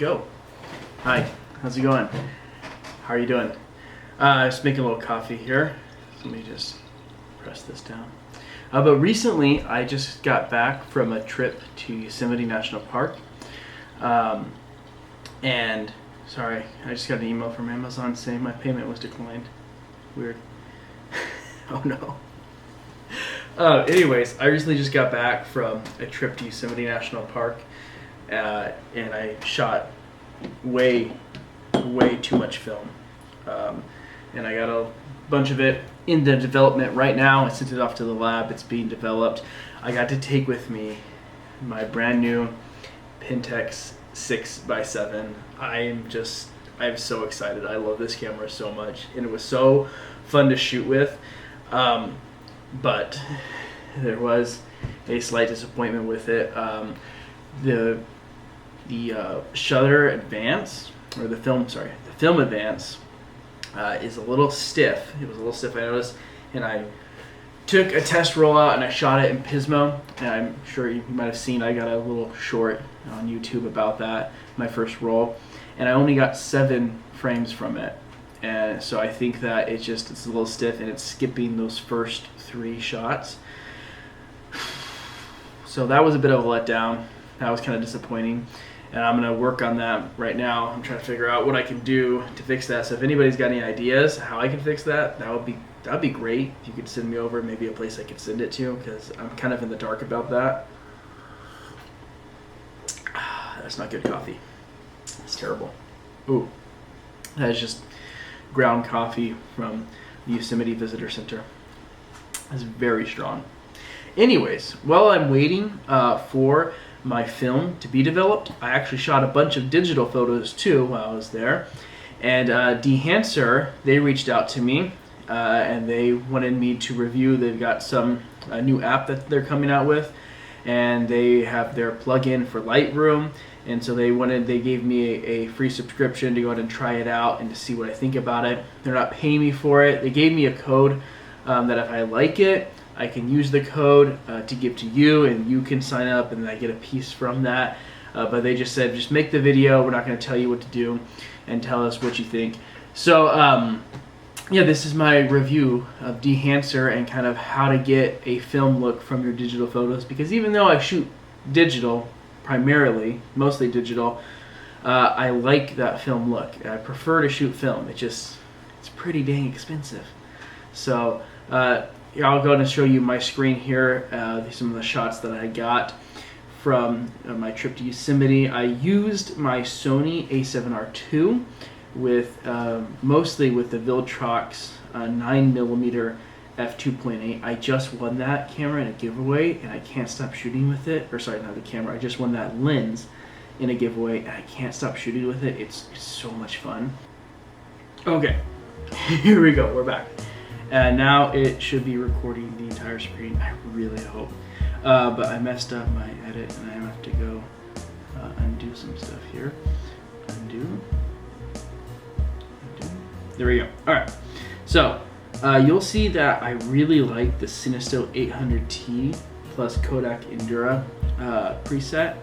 go. Hi, how's it going? How are you doing? Just making a little coffee here. So let me just press this down. But recently, I just got back from a trip to Yosemite National Park. And, sorry, I just got an email from Amazon saying my payment was declined. Weird. Oh no. Anyways, I recently just got back from a trip to Yosemite National Park. And I shot way too much film. And I got a bunch of it in the development right now. I sent it off to the lab. It's being developed. I got to take with me my brand new Pentax 6x7. I'm so excited. I love this camera so much, and it was so fun to shoot with. But there was a slight disappointment with it. The shutter advance, or the film advance, is a little stiff. It was a little stiff, I noticed, and I took a test rollout and I shot it in Pismo, and I'm sure you might have seen I got a little short on YouTube about that, my first roll, and I only got 7 frames from it, and so I think that it's a little stiff and it's skipping those first 3 shots. So that was a bit of a letdown. That was kind of disappointing. And I'm going to work on that right now. I'm trying to figure out what I can do to fix that. So if anybody's got any ideas how I can fix that, that'd be great. If you could send me over maybe a place I could send it to, because I'm kind of in the dark about that. That's not good coffee. It's terrible. Ooh, that is just ground coffee from the Yosemite Visitor Center. It's very strong. Anyways, while I'm waiting for my film to be developed, I actually shot a bunch of digital photos too while I was there. And Dehancer, they reached out to me and they wanted me to review. They've got a new app that they're coming out with, and they have their plugin for Lightroom. And so they gave me a free subscription to go ahead and try it out and to see what I think about it. They're not paying me for it. They gave me a code that if I like it, I can use the code to give to you, and you can sign up, and then I get a piece from that. But they just said, just make the video. We're not going to tell you what to do, and tell us what you think. So, yeah, this is my review of Dehancer and kind of how to get a film look from your digital photos. Because even though I shoot digital, primarily, mostly digital, I like that film look. I prefer to shoot film. It's pretty dang expensive. So, I'll go ahead and show you my screen here, some of the shots that I got from my trip to Yosemite. I used my Sony a7R II with mostly with the Viltrox 9mm f2.8. I just won that camera in a giveaway, and I can't stop shooting with it. Or sorry, not the camera. I just won that lens in a giveaway, and I can't stop shooting with it. It's so much fun. Okay, here we go. We're back. And now it should be recording the entire screen, I really hope. But I messed up my edit, and I have to go undo some stuff here. Undo. There we go. All right. So you'll see that I really like the Cinesto 800T plus Kodak Endura preset.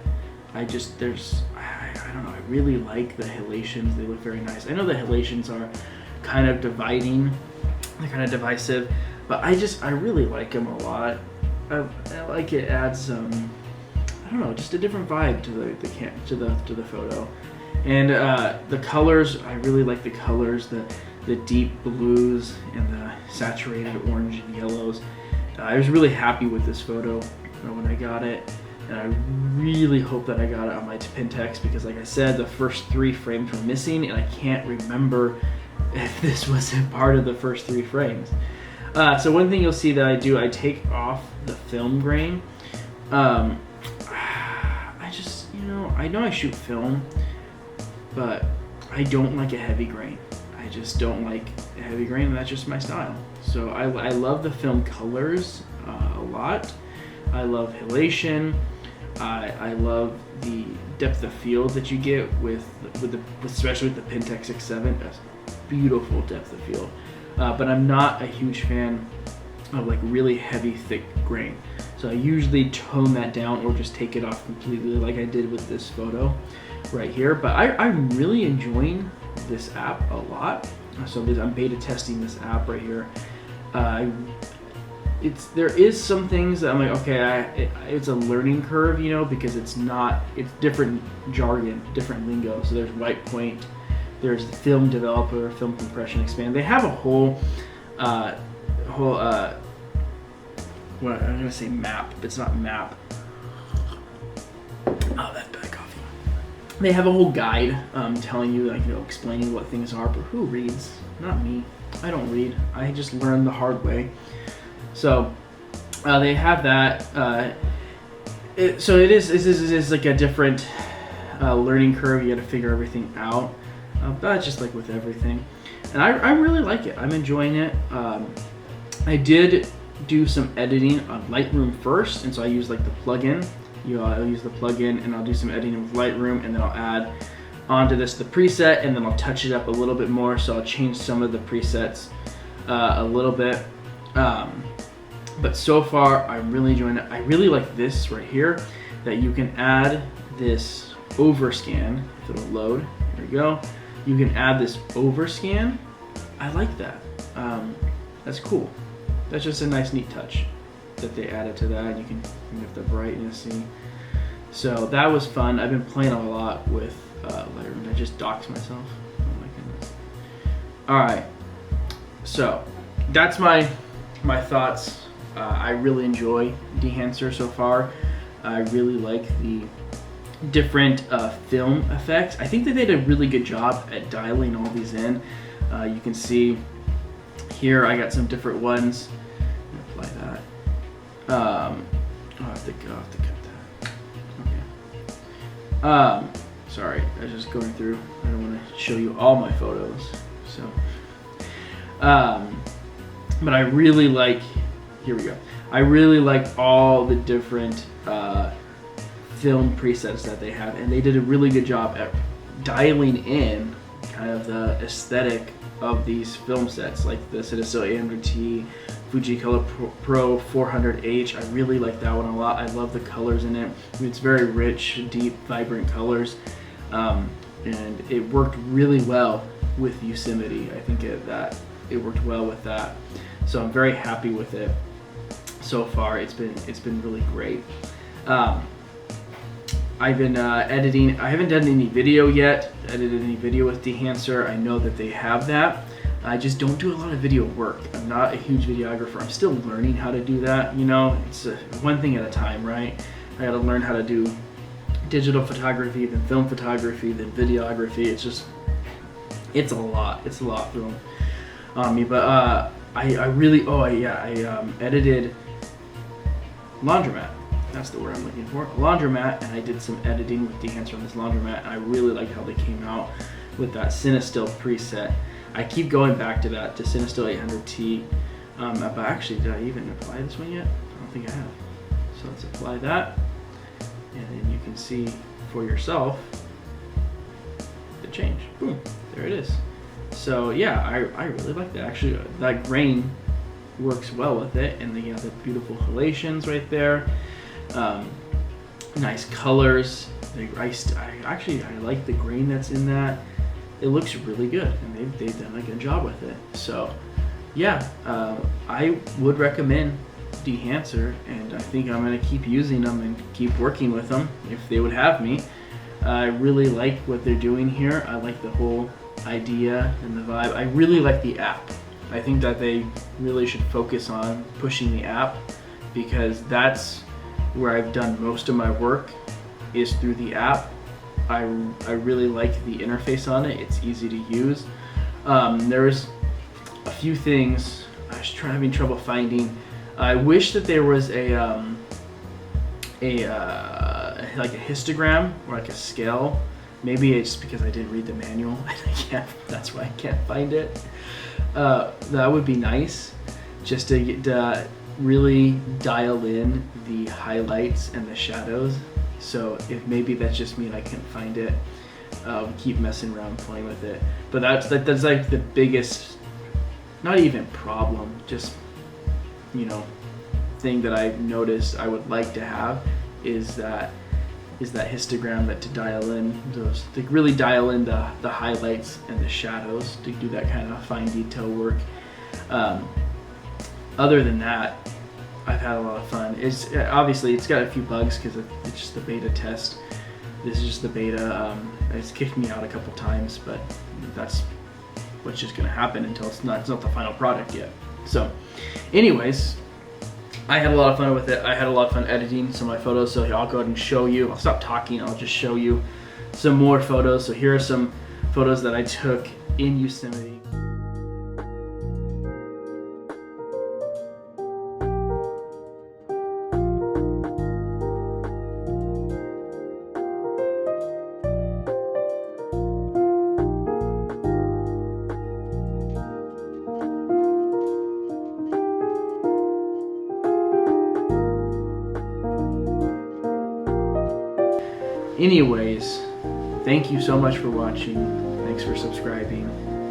I don't know. I really like the halations. They look very nice. I know the halations are kind of dividing. They're kind of divisive, but I really like them a lot. I like it adds I don't know, just a different vibe to the photo. And the colors, I really like the colors, the deep blues and the saturated orange and yellows. I was really happy with this photo when I got it, and I really hope that I got it on my Pentax, because like I said, the first 3 frames were missing, and I can't remember if this was a part of the first 3 frames. So one thing you'll see that I do, I take off the film grain. I know I shoot film, but I don't like a heavy grain. I just don't like a heavy grain, and that's just my style. So I love the film colors a lot. I love halation. I love the depth of field that you get especially with the Pentax 6.7. That's beautiful depth of field. But I'm not a huge fan of like really heavy, thick grain. So I usually tone that down or just take it off completely, like I did with this photo. right here. But I'm really enjoying this app a lot. So I'm beta testing this app right here. There is some things that I'm like, okay, it's a learning curve, you know, because it's different jargon, different lingo. So there's white point, there's the film developer, film compression expand. They have a whole what I'm gonna say map, but it's not map. Oh, that's bad coffee. They have a whole guide telling you, like, you know, explaining what things are, but who reads? Not me. I don't read. I just learn the hard way. So they have that. So it is like a different learning curve. You got to figure everything out. But just like with everything, and I really like it. I'm enjoying it. I did do some editing on Lightroom first, and so I use like the plugin. I'll use the plugin, and I'll do some editing with Lightroom, and then I'll add onto this the preset, and then I'll touch it up a little bit more. So I'll change some of the presets a little bit. But so far, I'm really enjoying it. I really like this right here, that you can add this overscan. If it'll load, here we go. You can add this overscan. I like that. That's cool. That's just a nice, neat touch that they added to that. You can move the brightness, see. So that was fun. I've been playing a lot with Lightroom. I just doxed myself. Oh my goodness. All right. So that's my thoughts. I really enjoy Dehancer so far. I really like the different film effects. I think that they did a really good job at dialing all these in. You can see here I got some different ones. Apply that. I'll have to cut that. Okay. Sorry, I was just going through. I don't want to show you all my photos. So, but I really like. Here we go. I really like all the different film presets that they have, and they did a really good job at dialing in kind of the aesthetic of these film sets, like the Cinestill 800T, Fujicolor Pro 400H. I really like that one a lot. I love the colors in it. It's very rich, deep, vibrant colors, and it worked really well with Yosemite. I think it worked well with that. So I'm very happy with it. So far, it's been really great. I've been editing. I haven't done any video yet. Edited any video with Dehancer. I know that they have that. I just don't do a lot of video work. I'm not a huge videographer. I'm still learning how to do that. You know, it's one thing at a time, right? I got to learn how to do digital photography, then film photography, then videography. It's a lot. It's a lot on me. But I really. I edited Laundromat. That's the word I'm looking for. Laundromat, and I did some editing with Dehancer on this Laundromat, and I really liked how they came out with that Cinestill preset. I keep going back to that, to Cinestill 800T. But actually, did I even apply this one yet? I don't think I have. So let's apply that, and then you can see for yourself the change. Boom, there it is. So yeah, I really like that. Actually, that grain works well with it, and the beautiful halations right there. Nice colors. I like the grain that's in that. It looks really good, and they've done a good job with it. So yeah, I would recommend Dehancer, and I think I'm going to keep using them and keep working with them if they would have me. I really like what they're doing here. I like the whole idea and the vibe. I really like the app. I think that they really should focus on pushing the app, because that's where I've done most of my work, is through the app. I really like the interface on it. It's easy to use. There's a few things I was having trouble finding. I wish that there was like a histogram or like a scale. Maybe it's because I didn't read the manual and that's why I can't find it. That would be nice, just to get really dial in the highlights and the shadows. So if maybe that's just me and I can't find it, keep messing around playing with it. But that's like the biggest, not even problem, just thing that I've noticed I would like to have, is that is that histogram that to dial in those, to really dial in the highlights and the shadows to do that kind of fine detail work. Other than that, I've had a lot of fun. It's obviously it's got a few bugs because it's just the beta test. This is just the beta. It's kicked me out a couple times, but that's what's just gonna happen until it's not the final product yet. So, anyways, I had a lot of fun with it. I had a lot of fun editing some of my photos, so I'll go ahead and show you. I'll stop talking, I'll just show you some more photos. So here are some photos that I took in Yosemite. Anyways, thank you so much for watching. Thanks for subscribing.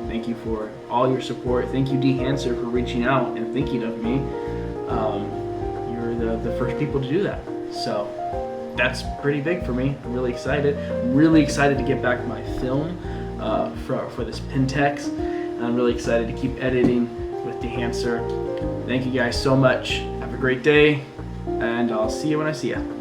Thank you for all your support. Thank you, Dehancer, for reaching out and thinking of me. You're the first people to do that. So that's pretty big for me. I'm really excited. I'm really excited to get back my film for this Pentax. I'm really excited to keep editing with Dehancer. Thank you guys so much. Have a great day, and I'll see you when I see you.